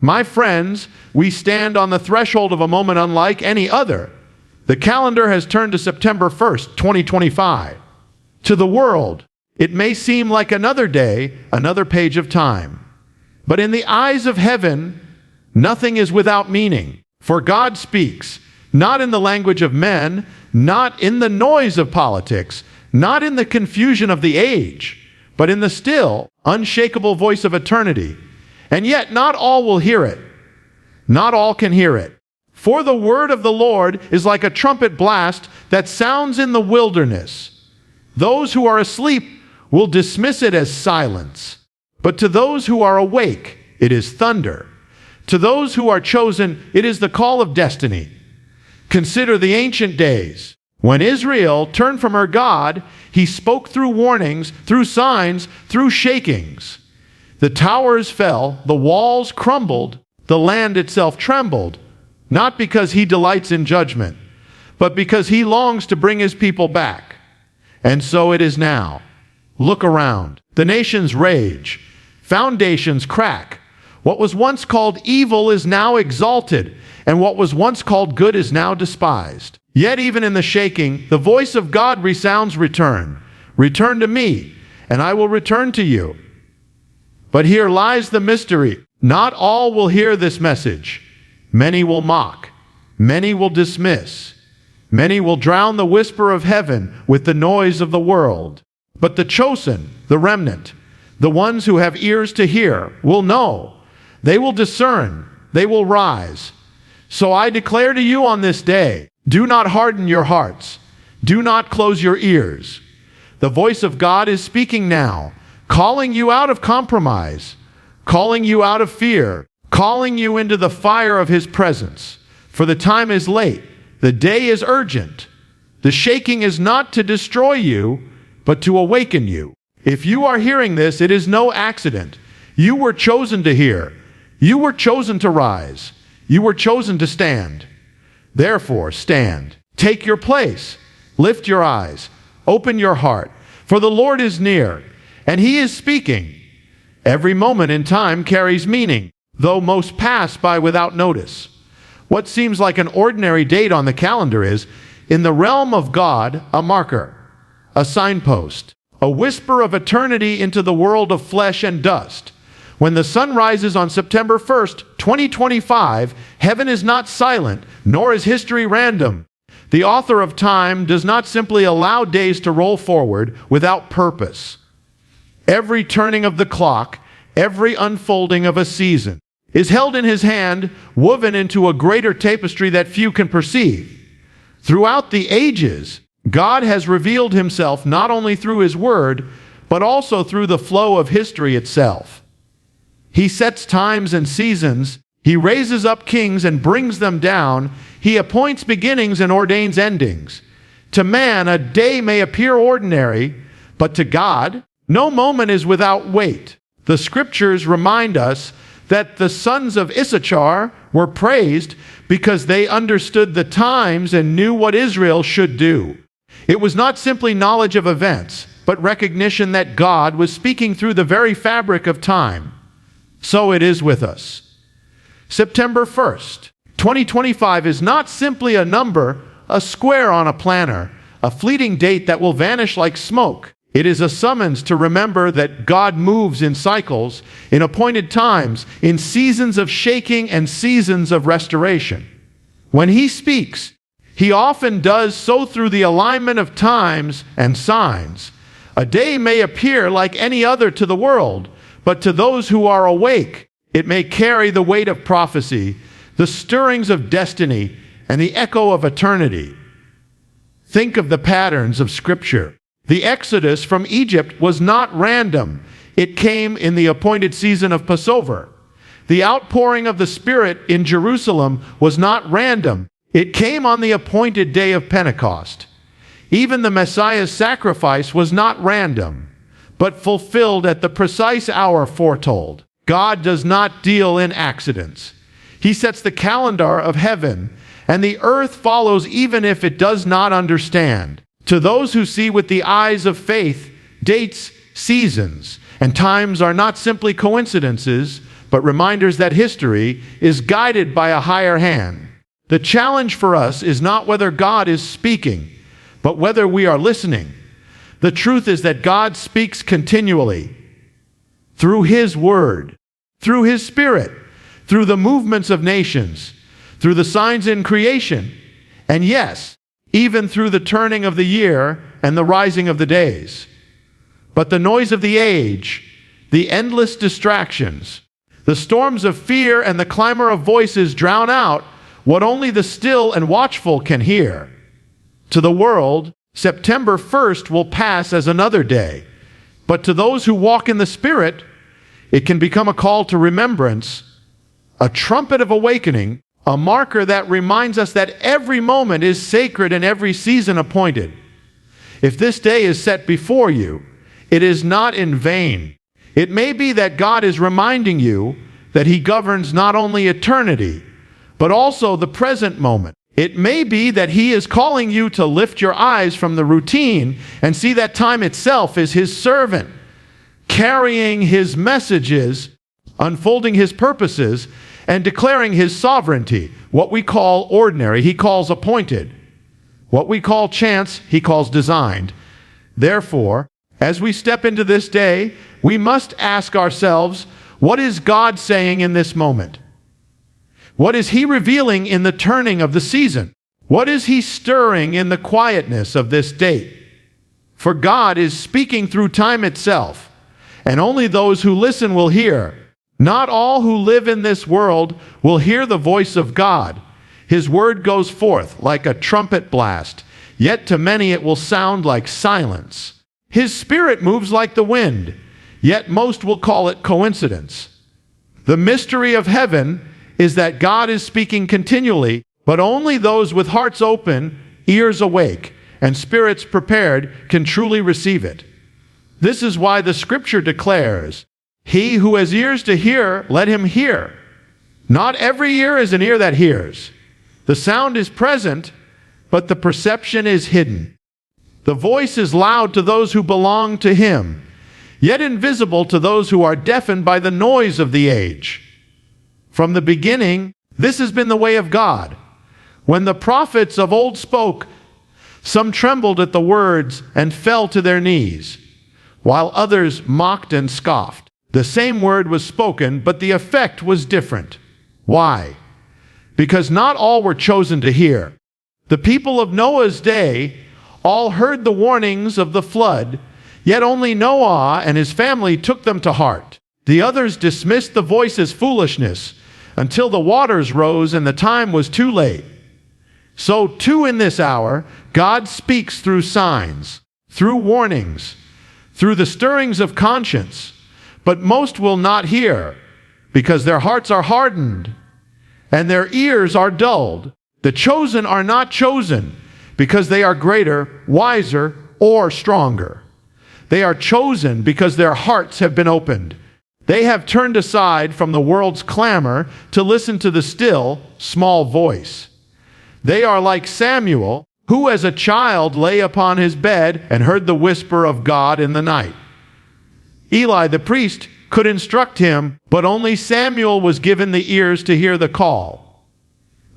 My friends, we stand on the threshold of a moment unlike any other. The calendar has turned to September 1st, 2025. To the world, it may seem like another day, another page of time. But in the eyes of heaven, nothing is without meaning. For God speaks, not in the language of men, not in the noise of politics, not in the confusion of the age, but in the still, unshakable voice of eternity. And yet not all will hear it. Not all can hear it. For the word of the Lord is like a trumpet blast that sounds in the wilderness. Those who are asleep will dismiss it as silence. But to those who are awake, it is thunder. To those who are chosen, it is the call of destiny. Consider the ancient days. When Israel turned from her God, he spoke through warnings, through signs, through shakings. The towers fell, the walls crumbled, the land itself trembled, not because he delights in judgment, but because he longs to bring his people back. And so it is now. Look around. The nations rage. Foundations crack. What was once called evil is now exalted, and what was once called good is now despised. Yet even in the shaking, the voice of God resounds, return. Return to me, and I will return to you. But here lies the mystery. Not all will hear this message. Many will mock. Many will dismiss. Many will drown the whisper of heaven with the noise of the world. But the chosen, the remnant, the ones who have ears to hear, will know. They will discern. They will rise. So I declare to you on this day, do not harden your hearts. Do not close your ears. The voice of God is speaking now, calling you out of compromise, calling you out of fear, calling you into the fire of his presence. For the time is late. The day is urgent. The shaking is not to destroy you, but to awaken you. If you are hearing this, it is no accident. You were chosen to hear. You were chosen to rise. You were chosen to stand. Therefore, stand. Take your place. Lift your eyes. Open your heart. For the Lord is near, and he is speaking. Every moment in time carries meaning, though most pass by without notice. What seems like an ordinary date on the calendar is, in the realm of God, a marker, a signpost, a whisper of eternity into the world of flesh and dust. When the sun rises on September 1st, 2025, heaven is not silent, nor is history random. The author of time does not simply allow days to roll forward without purpose. Every turning of the clock, every unfolding of a season, is held in his hand, woven into a greater tapestry that few can perceive. Throughout the ages, God has revealed himself not only through his word, but also through the flow of history itself. He sets times and seasons. He raises up kings and brings them down. He appoints beginnings and ordains endings. To man, a day may appear ordinary, but to God, no moment is without weight. The scriptures remind us that the sons of Issachar were praised because they understood the times and knew what Israel should do. It was not simply knowledge of events, but recognition that God was speaking through the very fabric of time. So it is with us. September 1st, 2025 is not simply a number, a square on a planner, a fleeting date that will vanish like smoke. It is a summons to remember that God moves in cycles, in appointed times, in seasons of shaking and seasons of restoration. When he speaks, he often does so through the alignment of times and signs. A day may appear like any other to the world, but to those who are awake, it may carry the weight of prophecy, the stirrings of destiny, and the echo of eternity. Think of the patterns of Scripture. The exodus from Egypt was not random. It came in the appointed season of Passover. The outpouring of the Spirit in Jerusalem was not random. It came on the appointed day of Pentecost. Even the Messiah's sacrifice was not random, but fulfilled at the precise hour foretold. God does not deal in accidents. He sets the calendar of heaven, and the earth follows even if it does not understand. To those who see with the eyes of faith, dates, seasons, and times are not simply coincidences, but reminders that history is guided by a higher hand. The challenge for us is not whether God is speaking, but whether we are listening. The truth is that God speaks continually through His Word, through His Spirit, through the movements of nations, through the signs in creation, and yes, even through the turning of the year and the rising of the days. But the noise of the age, the endless distractions, the storms of fear and the clamor of voices drown out what only the still and watchful can hear. To the world, September 1st will pass as another day, but to those who walk in the Spirit, it can become a call to remembrance, a trumpet of awakening, a marker that reminds us that every moment is sacred and every season appointed. If this day is set before you, it is not in vain. It may be that God is reminding you that He governs not only eternity, but also the present moment. It may be that He is calling you to lift your eyes from the routine and see that time itself is His servant, carrying His messages, unfolding His purposes, and declaring His sovereignty. What we call ordinary, He calls appointed. What we call chance, He calls designed. Therefore, as we step into this day, we must ask ourselves, what is God saying in this moment? What is He revealing in the turning of the season? What is He stirring in the quietness of this date? For God is speaking through time itself, and only those who listen will hear. Not all who live in this world will hear the voice of God. His word goes forth like a trumpet blast, yet to many it will sound like silence. His Spirit moves like the wind, yet most will call it coincidence. The mystery of heaven is that God is speaking continually, but only those with hearts open, ears awake, and spirits prepared can truly receive it. This is why the Scripture declares, "He who has ears to hear, let him hear." Not every ear is an ear that hears. The sound is present, but the perception is hidden. The voice is loud to those who belong to Him, yet invisible to those who are deafened by the noise of the age. From the beginning, this has been the way of God. When the prophets of old spoke, some trembled at the words and fell to their knees, while others mocked and scoffed. The same word was spoken, but the effect was different. Why? Because not all were chosen to hear. The people of Noah's day all heard the warnings of the flood, yet only Noah and his family took them to heart. The others dismissed the voice as foolishness until the waters rose and the time was too late. So too in this hour, God speaks through signs, through warnings, through the stirrings of conscience, but most will not hear because their hearts are hardened and their ears are dulled. The chosen are not chosen because they are greater, wiser, or stronger. They are chosen because their hearts have been opened. They have turned aside from the world's clamor to listen to the still, small voice. They are like Samuel, who as a child lay upon his bed and heard the whisper of God in the night. Eli the priest could instruct him, but only Samuel was given the ears to hear the call.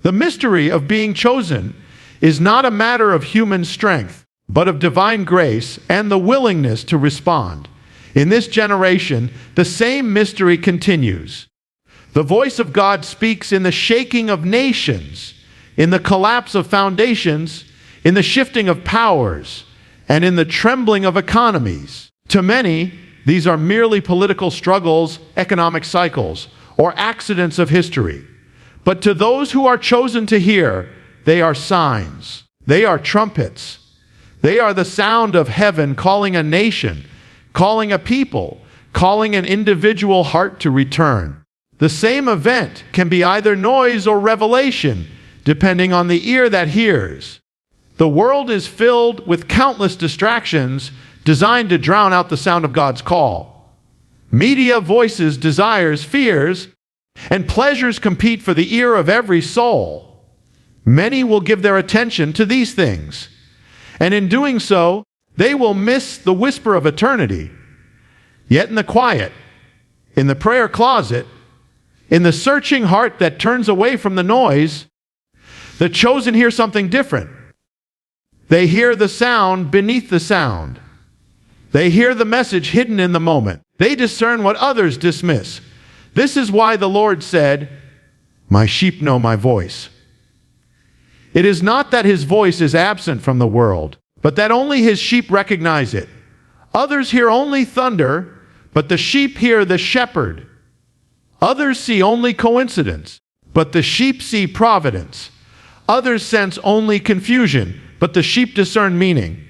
The mystery of being chosen is not a matter of human strength, but of divine grace and the willingness to respond. In this generation, the same mystery continues. The voice of God speaks in the shaking of nations, in the collapse of foundations, in the shifting of powers, and in the trembling of economies. To many, these are merely political struggles, economic cycles, or accidents of history. But to those who are chosen to hear, they are signs. They are trumpets. They are the sound of heaven calling a nation, calling a people, calling an individual heart to return. The same event can be either noise or revelation, depending on the ear that hears. The world is filled with countless distractions designed to drown out the sound of God's call. Media voices desires, fears, and pleasures compete for the ear of every soul. Many will give their attention to these things, and in doing so, they will miss the whisper of eternity. Yet in the quiet, in the prayer closet, In the searching heart that turns away from the noise, the chosen hear something different. They hear the sound beneath the sound. They hear the message hidden in the moment. They discern what others dismiss. This is why the Lord said, "My sheep know my voice." It is not that his voice is absent from the world, but that only his sheep recognize it. Others hear only thunder, but the sheep hear the shepherd. Others see only coincidence, but the sheep see providence. Others sense only confusion, but the sheep discern meaning.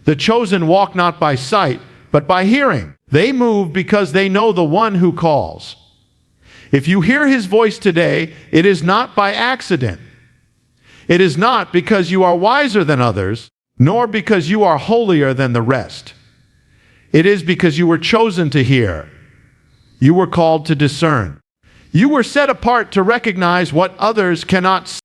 The chosen walk not by sight, but by hearing. They move because they know the one who calls. If you hear his voice today, it is not by accident. It is not because you are wiser than others, nor because you are holier than the rest. It is because you were chosen to hear. You were called to discern. You were set apart to recognize what others cannot see.